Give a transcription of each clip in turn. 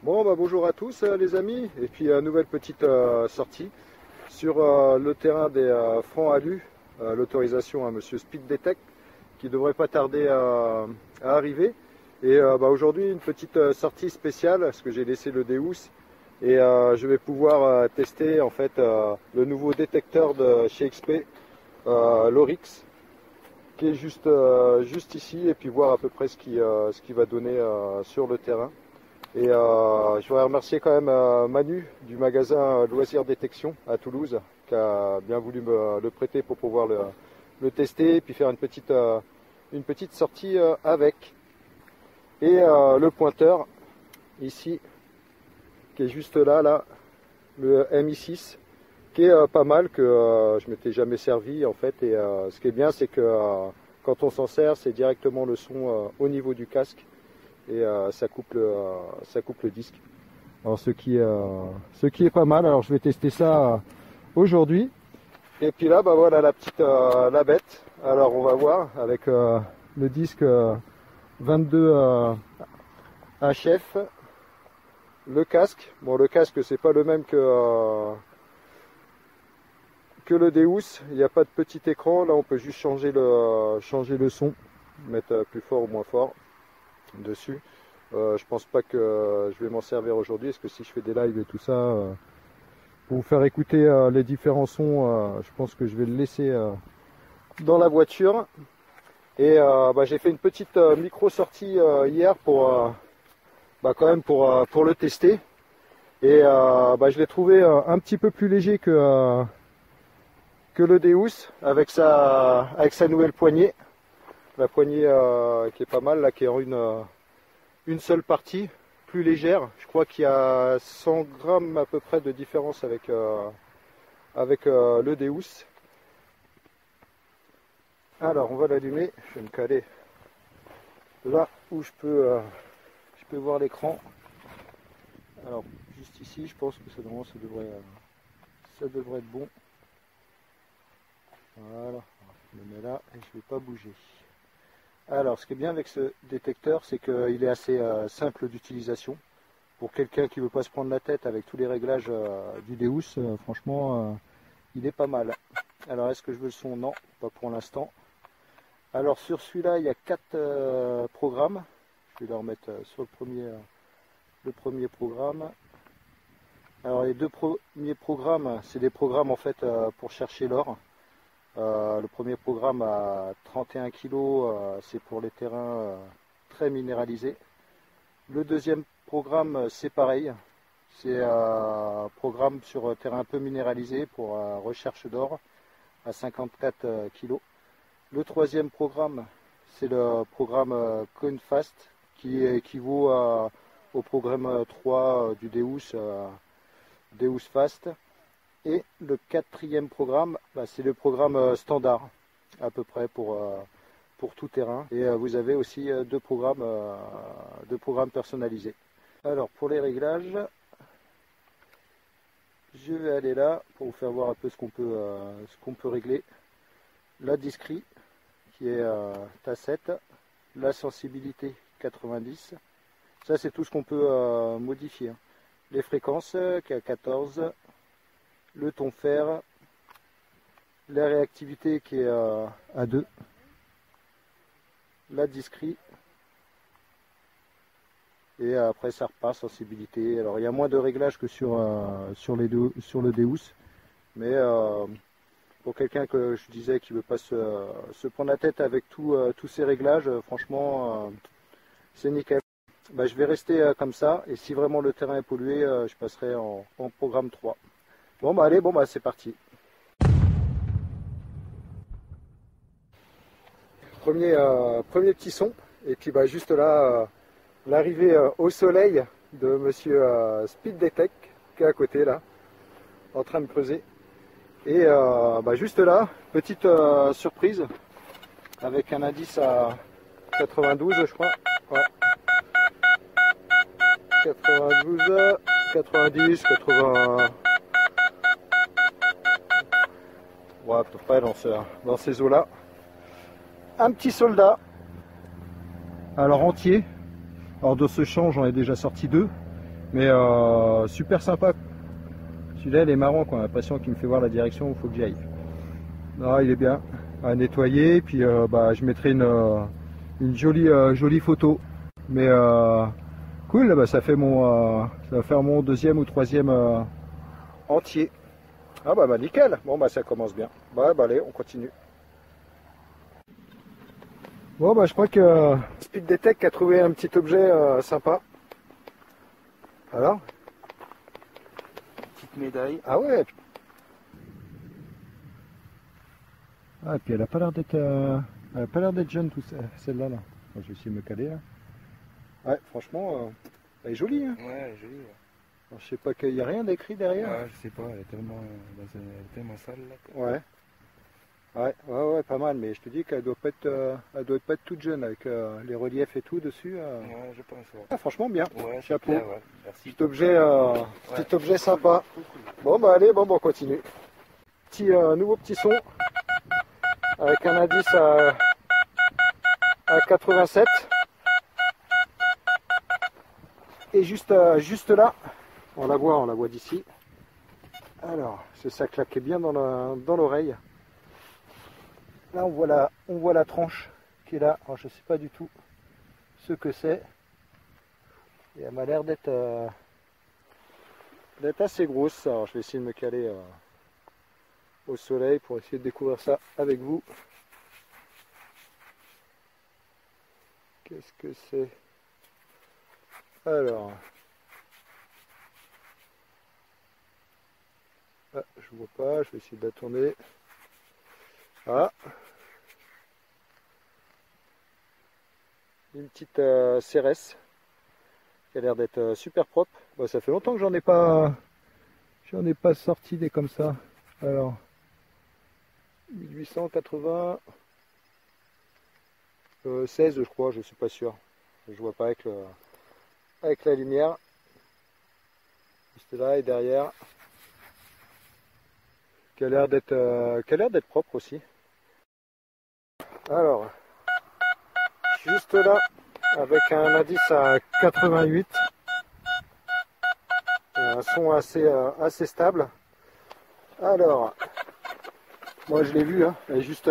Bon, bah, bonjour à tous les amis, et puis nouvelle petite sortie sur le terrain des francs alus, l'autorisation à Monsieur Speed Detect qui devrait pas tarder à arriver. Et bah, aujourd'hui une petite sortie spéciale parce que j'ai laissé le Deus et je vais pouvoir tester en fait le nouveau détecteur de chez XP, l'Oryx, qui est juste ici, et puis voir à peu près ce qui va donner sur le terrain. Et je voudrais remercier quand même Manu du magasin Loisirs Détection à Toulouse qui a bien voulu me le prêter pour pouvoir le tester et puis faire une petite sortie avec. Et le pointeur ici qui est juste là, le MI6, qui est pas mal, que je m'étais jamais servi en fait. Et ce qui est bien, c'est que quand on s'en sert, c'est directement le son au niveau du casque. Et ça coupe le disque. Alors ce qui est pas mal. Alors je vais tester ça aujourd'hui. Et puis là, bah voilà la bête. Alors on va voir avec le disque 22 HF, le casque. Bon, le casque c'est pas le même que le Deus. Il n'y a pas de petit écran. Là on peut juste changer le son, mettre plus fort ou moins fort dessus. Je pense pas que je vais m'en servir aujourd'hui, parce que si je fais des lives et tout ça, pour vous faire écouter les différents sons, je pense que je vais le laisser dans la voiture. Et bah, j'ai fait une petite micro sortie hier pour quand même pour le tester. Et bah, je l'ai trouvé un petit peu plus léger que le Deus avec sa nouvelle poignée. La poignée qui est pas mal, là, qui est en une seule partie, plus légère. Je crois qu'il y a 100 grammes à peu près de différence avec le Deus. Alors on va l'allumer, je vais me caler là où je peux voir l'écran. Alors juste ici, je pense que ça devrait être bon. Voilà, je le mets là et je ne vais pas bouger. Alors, ce qui est bien avec ce détecteur, c'est qu'il est assez simple d'utilisation. Pour quelqu'un qui ne veut pas se prendre la tête avec tous les réglages du Deus, franchement, il est pas mal. Alors, est-ce que je veux le son? Non, pas pour l'instant. Alors, sur celui-là, il y a 4 programmes. Je vais le remettre sur le premier programme. Alors, les 2 premiers programmes, c'est des programmes en fait pour chercher l'or. Le premier programme à 31 kg, c'est pour les terrains très minéralisés. Le deuxième programme, c'est pareil. C'est un programme sur terrain un peu minéralisé pour recherche d'or à 54 kg. Le troisième programme, c'est le programme CoinFast qui équivaut au programme 3 du Deus, Deus Fast. Et le quatrième programme, bah, c'est le programme standard, à peu près pour tout terrain. Et vous avez aussi 2 programmes personnalisés. Alors pour les réglages, je vais aller là pour vous faire voir un peu ce qu'on peut régler. La discrete qui est à 7, la sensibilité 90. Ça c'est tout ce qu'on peut modifier. Les fréquences qui est à 14. Le ton fer, la réactivité qui est à 2, la discrete, et après ça repart, sensibilité. Alors il y a moins de réglages que sur le Deus, mais pour quelqu'un que je disais qui ne veut pas se prendre la tête avec tous ces réglages, franchement c'est nickel. Bah, je vais rester comme ça, et si vraiment le terrain est pollué, je passerai en programme 3. Bon bah allez, c'est parti. Premier petit son, et puis bah juste là, l'arrivée au soleil de Monsieur Speed Detect qui est à côté là, en train de creuser. Et bah juste là, petite surprise, avec un indice à 92 je crois. Ouais. 92, 90, 80... Ouais, à peu près dans ces eaux-là. Un petit soldat. Alors entier. Alors de ce champ, j'en ai déjà sorti 2. Mais super sympa. Celui-là, il est marrant, quoi. On a l'impression qu'il me fait voir la direction où il faut que j'aille. Non, il est bien à nettoyer. Puis je mettrai une jolie photo. Mais cool, ça fait ça va faire mon deuxième ou troisième entier. Ah bah nickel. Bon ça commence bien. Allez, on continue. Bon je crois que Speed Detect a trouvé un petit objet sympa. Alors, petite médaille. ah ouais. Ah, et puis elle a pas l'air d'être jeune, celle-là. Là. Je vais essayer de me caler là. Ouais, franchement, elle est jolie. Hein. Ouais, elle est jolie. Ouais. Alors, je sais pas qu'il n'y a rien d'écrit derrière. Ouais, je sais pas, elle est tellement sale là. Ouais. Ouais, pas mal. Mais je te dis qu'elle doit pas être toute jeune avec les reliefs et tout dessus. Ouais, je pense. Ouais. Ah, franchement bien. Ouais, chapeau. Clair, ouais. Merci. Petit objet sympa. Bon allez, on continue. Nouveau petit son avec un indice à 87. Et juste là, on la voit d'ici. Alors, ça claquait bien dans l'oreille. Là, on voit la tranche qui est là. Alors, je ne sais pas du tout ce que c'est. Et elle m'a l'air d'être assez grosse. Alors, je vais essayer de me caler au soleil pour essayer de découvrir ça avec vous. Qu'est-ce que c'est? Alors, je vois pas, je vais essayer de la tourner. Ah, une petite CRS qui a l'air d'être super propre. Bon, ça fait longtemps que j'en ai pas sorti des comme ça. Alors, 1880, 16 je crois, je suis pas sûr. Je vois pas avec la lumière. Juste là et derrière. Qui a l'air d'être propre aussi. Alors, juste là, avec un indice à 88, un son assez stable. Alors, moi je l'ai vu, hein, elle est juste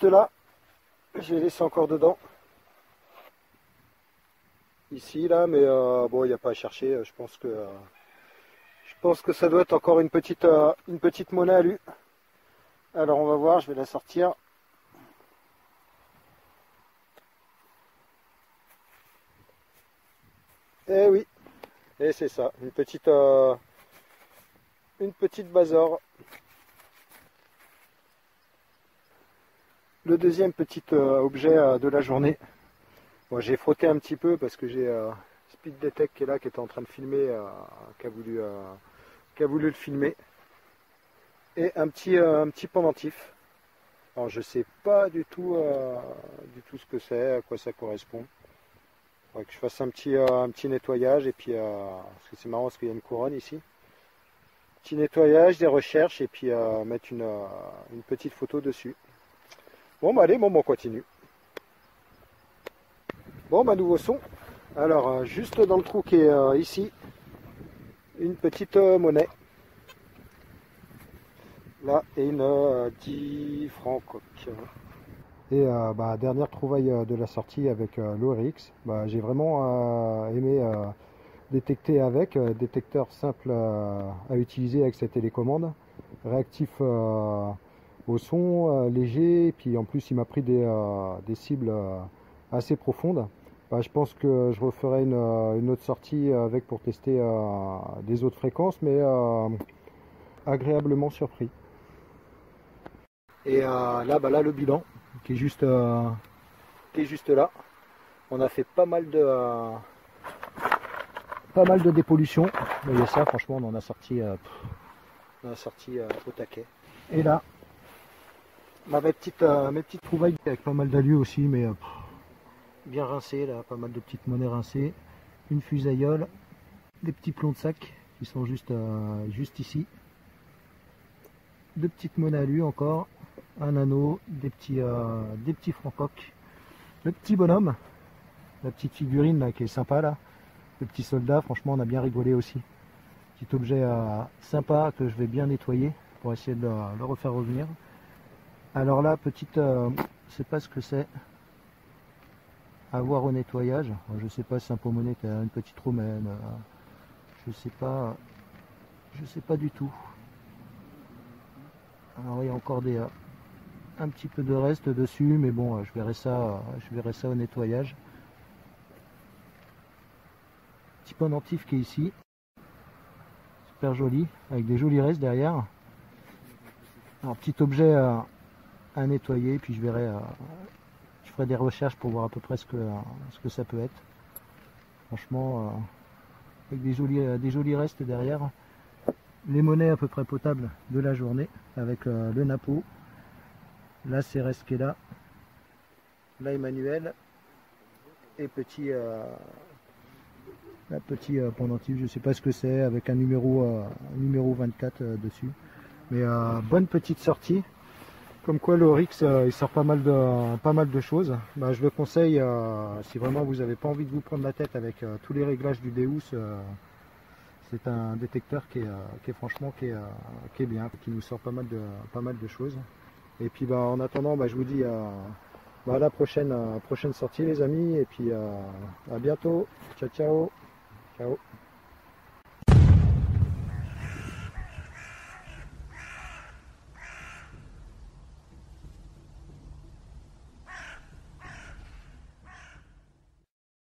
là, j'ai laissé encore dedans. Ici, là, mais bon, il n'y a pas à chercher, je pense que ça doit être encore une petite monnaie alu. Alors on va voir, je vais la sortir. Eh oui, et c'est ça, une petite Bazor. Le deuxième petit objet de la journée. Bon, j'ai frotté un petit peu parce que j'ai Speed Detect qui est là, qui était en train de filmer, qui a voulu le filmer. Et un petit pendentif. Alors je sais pas du tout ce que c'est, à quoi ça correspond. Il faudrait que je fasse un petit nettoyage et puis parce que c'est marrant parce qu'il y a une couronne ici. Petit nettoyage, des recherches et puis mettre une petite photo dessus. Bon allez, on continue. Bon nouveau son. Alors juste dans le trou qui est ici, une petite monnaie. Là, et une 10 francs coque. Et dernière trouvaille de la sortie avec l'ORX. J'ai vraiment aimé détecter avec, détecteur simple à utiliser avec cette télécommande, réactif au son, léger, et puis en plus il m'a pris des cibles assez profondes. Je pense que je referai une autre sortie avec pour tester des autres fréquences, mais agréablement surpris. Et là le bilan qui est juste là. On a fait pas mal de dépollution. Vous voyez ça, franchement, on en a sorti au taquet. Et là, mes petites trouvailles avec pas mal d'allus aussi, mais bien rincées là, pas mal de petites monnaies rincées, une fusaïole, des petits plombs de sac qui sont juste ici, deux petites monnaies alu encore. Un anneau, des petits francs coques, le petit bonhomme, la petite figurine là qui est sympa là, le petit soldat, franchement on a bien rigolé aussi. Petit objet sympa que je vais bien nettoyer pour essayer de le refaire revenir. Alors là, petite, je sais pas ce que c'est. À voir au nettoyage. Je sais pas si c'est un pommeau-monnaie qui a une petite romaine. Je sais pas du tout. Alors il y a encore un petit peu de reste dessus, mais bon, je verrai ça au nettoyage. Petit pendentif qui est ici, super joli, avec des jolis restes derrière. Alors petit objet à nettoyer, puis je verrai, je ferai des recherches pour voir à peu près ce que ça peut être. Franchement, avec des jolis restes derrière. Les monnaies à peu près potables de la journée, avec le Napo. Là c'est Restes qui est là. Là Emmanuel. Et petit pendentif, je sais pas ce que c'est, avec un numéro 24 dessus. Mais bonne petite sortie. Comme quoi le Oryx il sort pas mal de choses. Bah, je le conseille si vraiment vous n'avez pas envie de vous prendre la tête avec tous les réglages du Deus. C'est un détecteur qui est bien, qui nous sort pas mal de choses. Et puis bah, en attendant, bah, je vous dis à la prochaine sortie les amis, et puis à bientôt. Ciao ciao. Ciao.